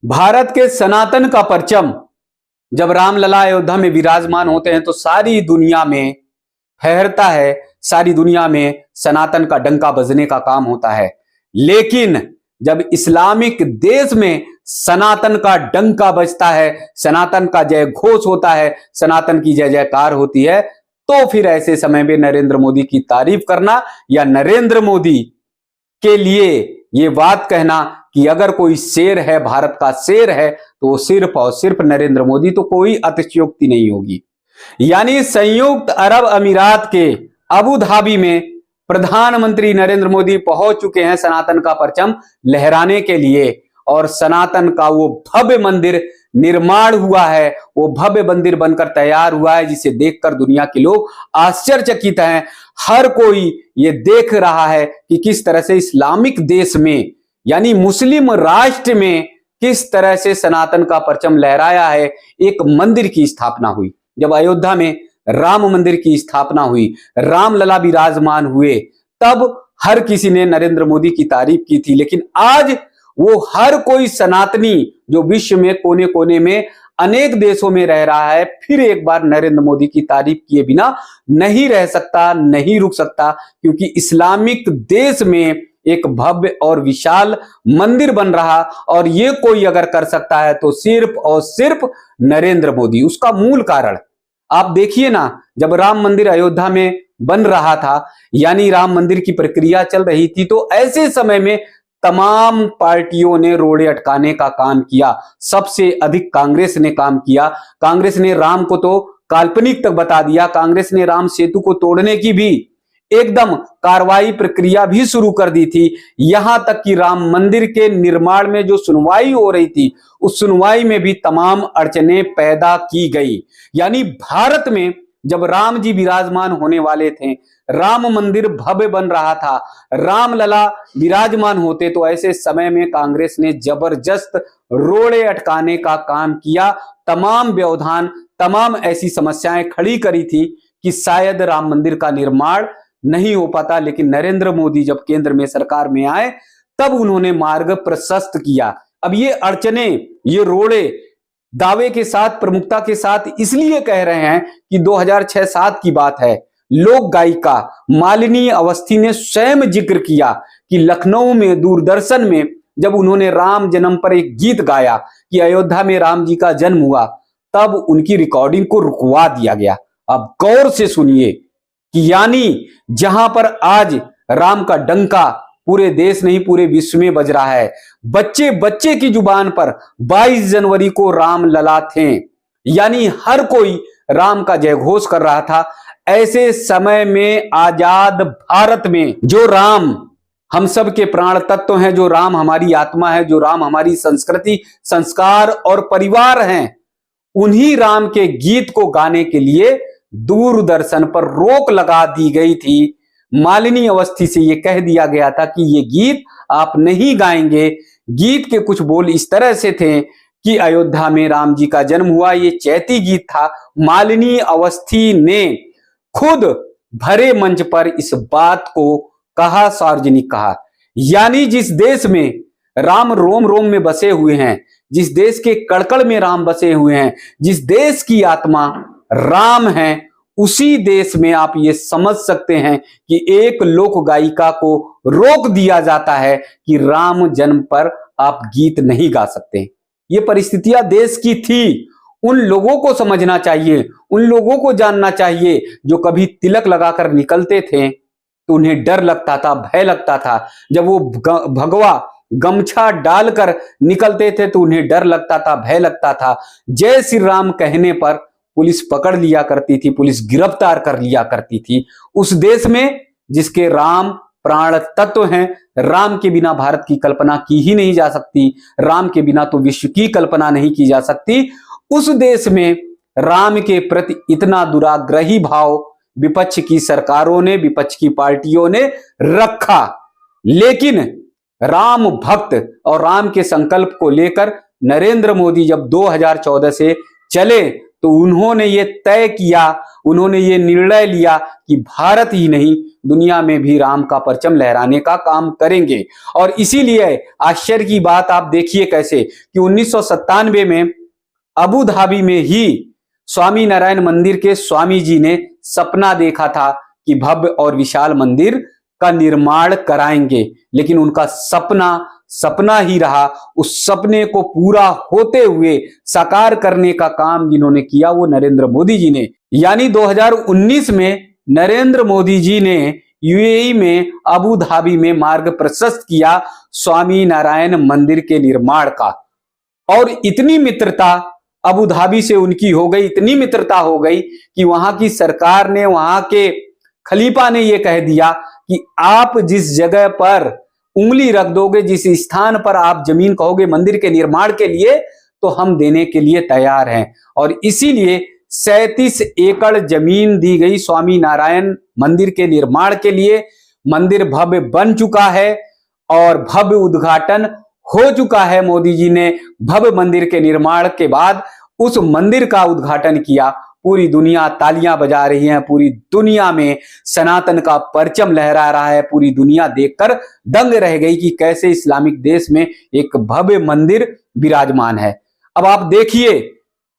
भारत के सनातन का परचम जब रामलला अयोध्या में विराजमान होते हैं तो सारी दुनिया में फहरता है, सारी दुनिया में सनातन का डंका बजने का काम होता है। लेकिन जब इस्लामिक देश में सनातन का डंका बजता है, सनातन का जय घोष होता है, सनातन की जय जयकार होती है, तो फिर ऐसे समय में नरेंद्र मोदी की तारीफ करना या नरेंद्र मोदी के लिए ये बात कहना कि अगर कोई शेर है, भारत का शेर है, तो वो सिर्फ और सिर्फ नरेंद्र मोदी, तो कोई अतिशयोक्ति नहीं होगी। यानी संयुक्त अरब अमीरात के अबू धाबी में प्रधानमंत्री नरेंद्र मोदी पहुंच चुके हैं सनातन का परचम लहराने के लिए, और सनातन का वो भव्य मंदिर निर्माण हुआ है, वो भव्य मंदिर बनकर तैयार हुआ है, जिसे देखकर दुनिया के लोग आश्चर्यचकित हैं। हर कोई ये देख रहा है कि किस तरह से इस्लामिक देश में यानी मुस्लिम राष्ट्र में किस तरह से सनातन का परचम लहराया है। एक मंदिर की स्थापना हुई, जब अयोध्या में राम मंदिर की स्थापना हुई, रामलला विराजमान हुए, तब हर किसी ने नरेंद्र मोदी की तारीफ की थी। लेकिन आज वो हर कोई सनातनी जो विश्व में कोने कोने में अनेक देशों में रह रहा है, फिर एक बार नरेंद्र मोदी की तारीफ किए बिना नहीं रह सकता, नहीं रुक सकता, क्योंकि इस्लामिक देश में एक भव्य और विशाल मंदिर बन रहा, और ये कोई अगर कर सकता है तो सिर्फ और सिर्फ नरेंद्र मोदी। उसका मूल कारण आप देखिए ना, जब राम मंदिर अयोध्या में बन रहा था, यानी राम मंदिर की प्रक्रिया चल रही थी, तो ऐसे समय में तमाम पार्टियों ने रोड़े अटकाने का काम किया। सबसे अधिक कांग्रेस ने काम किया। कांग्रेस ने राम को तो काल्पनिक तक बता दिया, कांग्रेस ने राम सेतु को तोड़ने की भी एकदम कार्रवाई प्रक्रिया भी शुरू कर दी थी। यहां तक कि राम मंदिर के निर्माण में जो सुनवाई हो रही थी, उस सुनवाई में भी तमाम अड़चने पैदा की गई। यानी भारत में जब राम जी विराजमान होने वाले थे, राम मंदिर भव्य बन रहा था, रामलला विराजमान होते, तो ऐसे समय में कांग्रेस ने जबरदस्त रोड़े अटकाने का काम किया। तमाम व्यवधान, तमाम ऐसी समस्याएं खड़ी करी थी कि शायद राम मंदिर का निर्माण नहीं हो पाता। लेकिन नरेंद्र मोदी जब केंद्र में सरकार में आए, तब उन्होंने मार्ग प्रशस्त किया। अब ये अड़चने, ये रोड़े दावे के साथ, प्रमुखता के साथ इसलिए कह रहे हैं कि 2006-07 की बात है। लोक गायिका मालिनी अवस्थी ने स्वयं जिक्र किया कि लखनऊ में दूरदर्शन में जब उन्होंने राम जन्म पर एक गीत गाया कि अयोध्या में राम जी का जन्म हुआ, तब उनकी रिकॉर्डिंग को रुकवा दिया गया। अब गौर से सुनिए कि यानी जहां पर आज राम का डंका पूरे देश नहीं पूरे विश्व में बज रहा है, बच्चे बच्चे की जुबान पर 22 जनवरी को रामलला थे, यानी हर कोई राम का जय घोष कर रहा था। ऐसे समय में आजाद भारत में जो राम हम सब के प्राण तत्व हैं, जो राम हमारी आत्मा है, जो राम हमारी संस्कृति, संस्कार और परिवार हैं, उन्हीं राम के गीत को गाने के लिए दूरदर्शन पर रोक लगा दी गई थी। मालिनी अवस्थी से यह कह दिया गया था कि ये गीत आप नहीं गाएंगे। गीत के कुछ बोल इस तरह से थे कि अयोध्या में राम जी का जन्म हुआ, ये चैती गीत था। मालिनी अवस्थी ने खुद भरे मंच पर इस बात को कहा, सार्वजनिक कहा। यानी जिस देश में राम रोम रोम में बसे हुए हैं, जिस देश के कड़कड़ में राम बसे हुए हैं, जिस देश की आत्मा राम है, उसी देश में आप ये समझ सकते हैं कि एक लोक गायिका को रोक दिया जाता है कि राम जन्म पर आप गीत नहीं गा सकते। ये परिस्थितियां देश की थी। उन लोगों को समझना चाहिए, उन लोगों को जानना चाहिए जो कभी तिलक लगाकर निकलते थे तो उन्हें डर लगता था, भय लगता था। जब वो भगवा गमछा डालकर निकलते थे तो उन्हें डर लगता था, भय लगता था। जय श्री राम कहने पर पुलिस पकड़ लिया करती थी, पुलिस गिरफ्तार कर लिया करती थी। उस देश में जिसके राम प्राण तत्व हैं, राम के बिना भारत की कल्पना की ही नहीं जा सकती, राम के बिना तो विश्व की कल्पना नहीं की जा सकती, उस देश में राम के प्रति इतना दुराग्रही भाव विपक्ष की सरकारों ने, विपक्ष की पार्टियों ने रखा। लेकिन राम भक्त और राम के संकल्प को लेकर नरेंद्र मोदी जब 2014 से चले, तो उन्होंने ये तय किया, उन्होंने ये निर्णय लिया कि भारत ही नहीं दुनिया में भी राम का परचम लहराने का काम करेंगे। और इसीलिए आश्चर्य की बात आप देखिए कैसे कि 1997 में अबू धाबी में ही स्वामी नारायण मंदिर के स्वामी जी ने सपना देखा था कि भव्य और विशाल मंदिर का निर्माण कराएंगे, लेकिन उनका सपना ही रहा। उस सपने को पूरा होते हुए साकार करने का काम जिन्होंने किया वो नरेंद्र मोदी जी ने। यानी 2019 में नरेंद्र मोदी जी ने यूएई में अबू धाबी में मार्ग प्रशस्त किया स्वामी नारायण मंदिर के निर्माण का। और इतनी मित्रता अबू धाबी से उनकी हो गई, इतनी मित्रता हो गई कि वहां की सरकार ने, वहां के खलीफा ने यह कह दिया कि आप जिस जगह पर उंगली रख दोगे, जिस स्थान पर आप जमीन कहोगे मंदिर के निर्माण के लिए, तो हम देने के लिए तैयार हैं। और इसीलिए 37 एकड़ जमीन दी गई स्वामी नारायण मंदिर के निर्माण के लिए। मंदिर भव्य बन चुका है और भव्य उद्घाटन हो चुका है। मोदी जी ने भव्य मंदिर के निर्माण के बाद उस मंदिर का उद्घाटन किया। पूरी दुनिया तालियां बजा रही है, पूरी दुनिया में सनातन का परचम लहरा रहा है। पूरी दुनिया देखकर दंग रह गई कि कैसे इस्लामिक देश में एक भव्य मंदिर विराजमान है। अब आप देखिए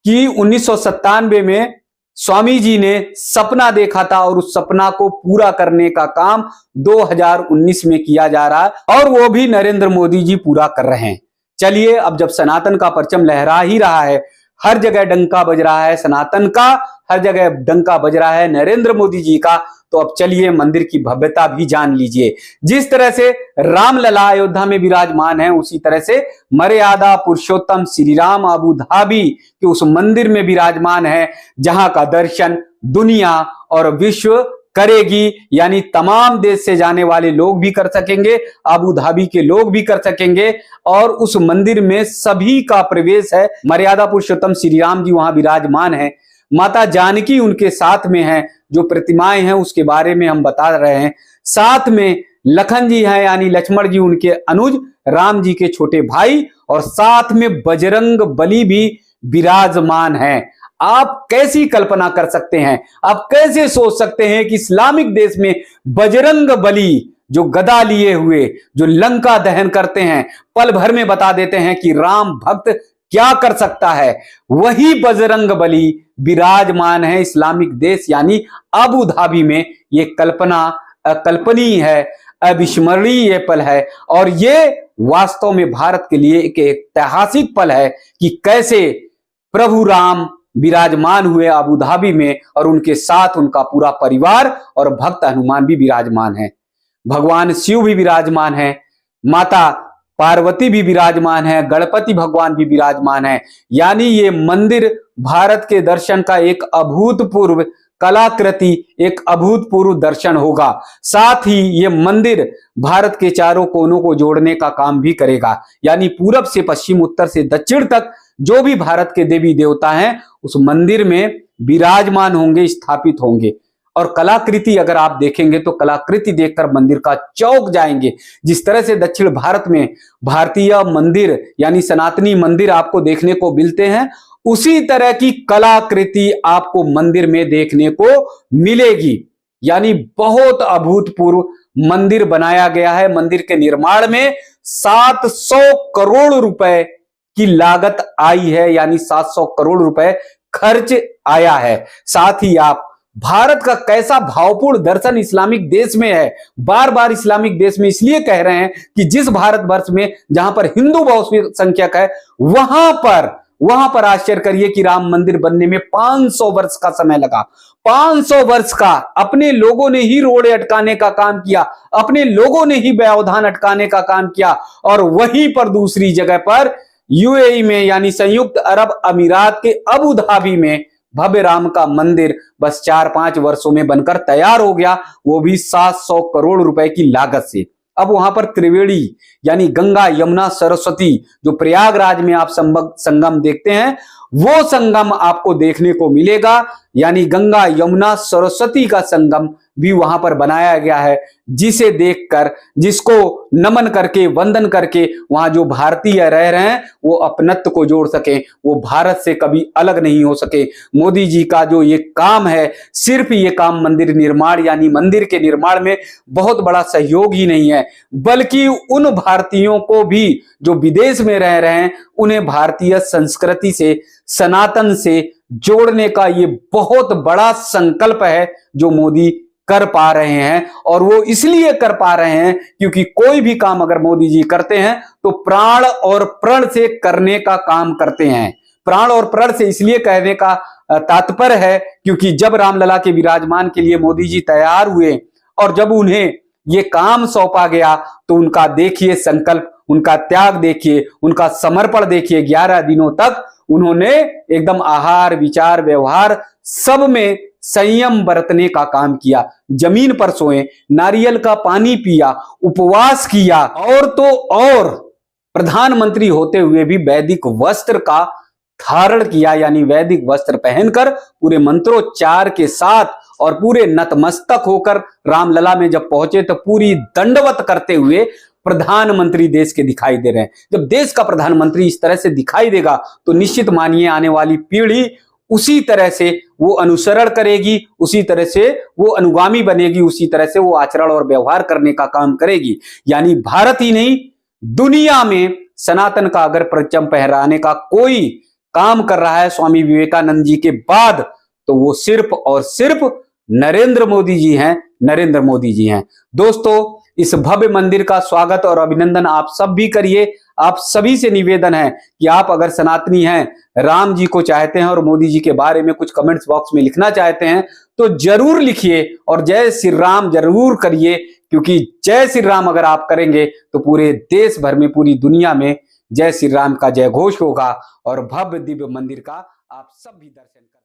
कि 1997 में स्वामी जी ने सपना देखा था और उस सपना को पूरा करने का काम 2019 में किया जा रहा है और वो भी नरेंद्र मोदी जी पूरा कर रहे हैं। चलिए, अब जब सनातन का परचम लहरा ही रहा है, हर जगह डंका बज रहा है सनातन का, हर जगह डंका बज रहा है नरेंद्र मोदी जी का, तो अब चलिए मंदिर की भव्यता भी जान लीजिए। जिस तरह से रामलला अयोध्या में विराजमान है, उसी तरह से मर्यादा पुरुषोत्तम श्री राम अबू धाबी के उस मंदिर में विराजमान है, जहां का दर्शन दुनिया और विश्व करेगी। यानी तमाम देश से जाने वाले लोग भी कर सकेंगे, अबू धाबी के लोग भी कर सकेंगे और उस मंदिर में सभी का प्रवेश है। मर्यादा पुरुषोत्तम श्री राम जी वहां विराजमान है, माता जानकी उनके साथ में है, जो प्रतिमाएं हैं उसके बारे में हम बता रहे हैं। साथ में लखन जी हैं, यानी लक्ष्मण जी उनके अनुज, राम जी के छोटे भाई, और साथ में बजरंग बली भी विराजमान है। आप कैसी कल्पना कर सकते हैं, आप कैसे सोच सकते हैं कि इस्लामिक देश में बजरंग बली जो गदा लिए हुए, जो लंका दहन करते हैं, पल भर में बता देते हैं कि राम भक्त क्या कर सकता है, वही बजरंग बली विराजमान है इस्लामिक देश यानी अबू धाबी में। ये कल्पना अकल्पनीय है, अविस्मरणीय पल है और ये वास्तव में भारत के लिए एक ऐतिहासिक पल है कि कैसे प्रभु राम विराजमान हुए अबू धाबी में और उनके साथ उनका पूरा परिवार और भक्त हनुमान भी विराजमान है, भगवान शिव भी विराजमान है, माता पार्वती भी विराजमान है, गणपति भगवान भी विराजमान है। यानी ये मंदिर भारत के दर्शन का एक अभूतपूर्व कलाकृति, एक अभूतपूर्व दर्शन होगा। साथ ही ये मंदिर भारत के चारों कोनों को जोड़ने का काम भी करेगा, यानी पूरब से पश्चिम, उत्तर से दक्षिण तक जो भी भारत के देवी देवता हैं उस मंदिर में विराजमान होंगे, स्थापित होंगे। और कलाकृति अगर आप देखेंगे तो कलाकृति देखकर मंदिर का चौंक जाएंगे। जिस तरह से दक्षिण भारत में भारतीय मंदिर यानी सनातनी मंदिर आपको देखने को मिलते हैं, उसी तरह की कलाकृति आपको मंदिर में देखने को मिलेगी। यानी बहुत अभूतपूर्व मंदिर बनाया गया है। मंदिर के निर्माण में 700 करोड़ रुपए की लागत आई है, यानी 700 करोड़ रुपए खर्च आया है। साथ ही आप भारत का कैसा भावपूर्ण दर्शन इस्लामिक देश में है, बार बार इस्लामिक देश में इसलिए कह रहे हैं कि जिस भारतवर्ष में जहां पर हिंदू बहुसंख्यक है वहां पर आश्चर्य करिए कि राम मंदिर बनने में 500 वर्ष का समय लगा। 500 वर्ष का अपने लोगों ने ही रोड़े अटकाने का काम किया, अपने लोगों ने ही व्यवधान अटकाने का काम किया। और वहीं पर दूसरी जगह पर यूएई में यानी संयुक्त अरब अमीरात के अबू धाबी में भव्य राम का मंदिर बस 4-5 वर्षों में बनकर तैयार हो गया, वो भी 700 करोड़ रुपए की लागत से। अब वहां पर त्रिवेणी यानी गंगा यमुना सरस्वती, जो प्रयागराज में आप संगम देखते हैं, वो संगम आपको देखने को मिलेगा। यानी गंगा यमुना सरस्वती का संगम भी वहां पर बनाया गया है, जिसे देखकर, जिसको नमन करके, वंदन करके वहां जो भारतीय रह रहे हैं वो अपनत्व को जोड़ सके, वो भारत से कभी अलग नहीं हो सके। मोदी जी का जो ये काम है, सिर्फ ये काम मंदिर निर्माण यानी मंदिर के निर्माण में बहुत बड़ा सहयोग ही नहीं है, बल्कि उन भारतीयों को भी जो विदेश में रह रहे हैं, उन्हें भारतीय संस्कृति से, सनातन से जोड़ने का ये बहुत बड़ा संकल्प है जो मोदी कर पा रहे हैं। और वो इसलिए कर पा रहे हैं क्योंकि कोई भी काम अगर मोदी जी करते हैं तो प्राण और प्रण से करने का काम करते हैं। प्राण और प्रण से इसलिए कहने का तात्पर्य है क्योंकि जब रामलला के विराजमान के लिए मोदी जी तैयार हुए और जब उन्हें ये काम सौंपा गया तो उनका देखिए संकल्प, उनका त्याग देखिए, उनका समर्पण देखिए। 11 दिनों तक उन्होंने एकदम आहार, विचार, व्यवहार सब में संयम बरतने का काम किया। जमीन पर सोए, नारियल का पानी पिया, उपवास किया, और तो और प्रधानमंत्री होते हुए भी वैदिक वस्त्र का धारण किया, यानी वैदिक वस्त्र पहनकर पूरे मंत्रोच्चार के साथ और पूरे नतमस्तक होकर रामलला में जब पहुंचे तो पूरी दंडवत करते हुए प्रधानमंत्री देश के दिखाई दे रहे हैं। जब देश का प्रधानमंत्री इस तरह से दिखाई देगा तो निश्चित मानिए आने वाली पीढ़ी उसी तरह से वो अनुसरण करेगी, उसी तरह से वो अनुगामी बनेगी, उसी तरह से वो आचरण और व्यवहार करने का काम करेगी। यानी भारत ही नहीं, दुनिया में सनातन का अगर परचम फहराने का कोई काम कर रहा है स्वामी विवेकानंद जी के बाद, तो वो सिर्फ और सिर्फ नरेंद्र मोदी जी हैं, नरेंद्र मोदी जी हैं। दोस्तों, इस भव्य मंदिर का स्वागत और अभिनंदन आप सब भी करिए। आप सभी से निवेदन है कि आप अगर सनातनी हैं, राम जी को चाहते हैं और मोदी जी के बारे में कुछ कमेंट्स बॉक्स में लिखना चाहते हैं तो जरूर लिखिए और जय श्री राम जरूर करिए, क्योंकि जय श्री राम अगर आप करेंगे तो पूरे देश भर में, पूरी दुनिया में जय श्री राम का जय घोष होगा और भव्य दिव्य मंदिर का आप सब भी दर्शन करें।